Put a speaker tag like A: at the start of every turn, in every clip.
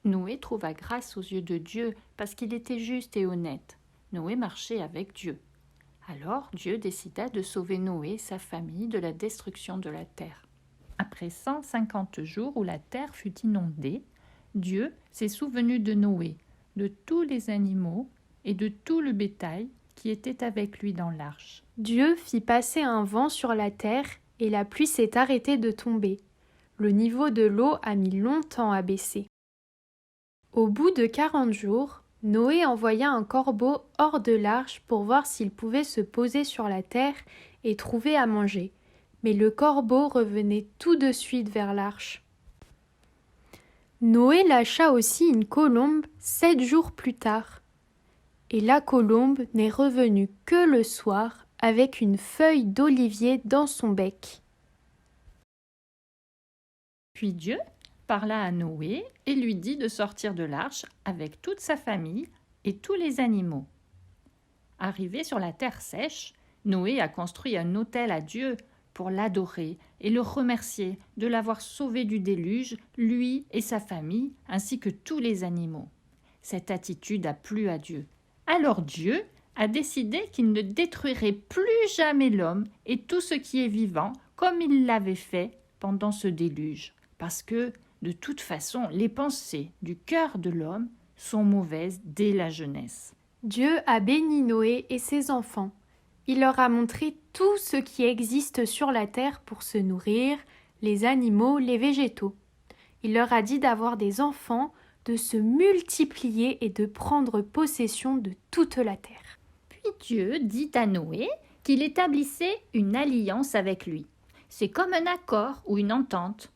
A: Noé trouva grâce aux yeux de Dieu parce qu'il était juste et honnête. Noé marchait avec Dieu. Alors Dieu décida de sauver Noé et sa famille de la destruction de la terre. Après 150 jours où la terre fut inondée, Dieu s'est souvenu de Noé, de tous les animaux et de tout le bétail qui était avec lui dans l'arche.
B: Dieu fit passer un vent sur la terre et la pluie s'est arrêtée de tomber. Le niveau de l'eau a mis longtemps à baisser. Au bout de 40 jours, Noé envoya un corbeau hors de l'arche pour voir s'il pouvait se poser sur la terre et trouver à manger. Mais le corbeau revenait tout de suite vers l'arche. Noé lâcha aussi une colombe 7 jours plus tard. Et la colombe n'est revenue que le soir avec une feuille d'olivier dans son bec.
A: Puis Dieu parla à Noé et lui dit de sortir de l'arche avec toute sa famille et tous les animaux. Arrivé sur la terre sèche, Noé a construit un autel à Dieu pour l'adorer et le remercier de l'avoir sauvé du déluge, lui et sa famille, ainsi que tous les animaux. Cette attitude a plu à Dieu. Alors Dieu a décidé qu'il ne détruirait plus jamais l'homme et tout ce qui est vivant comme il l'avait fait pendant ce déluge, parce que, de toute façon, les pensées du cœur de l'homme sont mauvaises dès la jeunesse.
B: Dieu a béni Noé et ses enfants. Il leur a montré tout ce qui existe sur la terre pour se nourrir, les animaux, les végétaux. Il leur a dit d'avoir des enfants, de se multiplier et de prendre possession de toute la terre.
A: Puis Dieu dit à Noé qu'il établissait une alliance avec lui. C'est comme un accord ou une entente.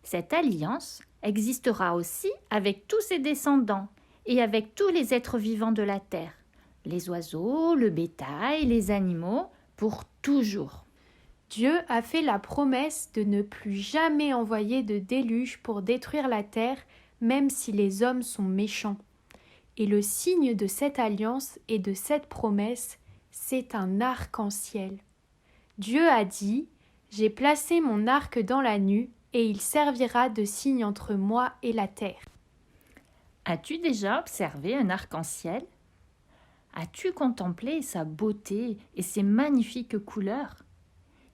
A: Cette alliance existera aussi avec tous ses descendants et avec tous les êtres vivants de la terre, les oiseaux, le bétail, les animaux, pour toujours.
B: Dieu a fait la promesse de ne plus jamais envoyer de déluge pour détruire la terre, même si les hommes sont méchants. Et le signe de cette alliance et de cette promesse, c'est un arc-en-ciel. Dieu a dit « J'ai placé mon arc dans la nue, et il servira de signe entre moi et la terre. »
A: As-tu déjà observé un arc-en-ciel ? As-tu contemplé sa beauté et ses magnifiques couleurs ?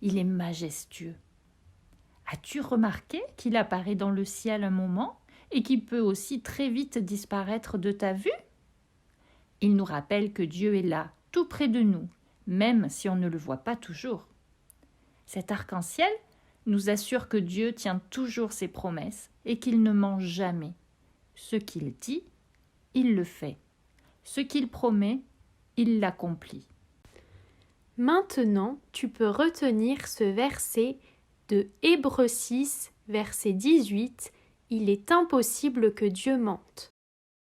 A: Il est majestueux. As-tu remarqué qu'il apparaît dans le ciel un moment et qu'il peut aussi très vite disparaître de ta vue ? Il nous rappelle que Dieu est là, tout près de nous, même si on ne le voit pas toujours. Cet arc-en-ciel nous assure que Dieu tient toujours ses promesses et qu'il ne ment jamais. Ce qu'il dit, il le fait. Ce qu'il promet, il l'accomplit.
B: Maintenant, tu peux retenir ce verset de Hébreux 6, verset 18. Il est impossible que Dieu mente.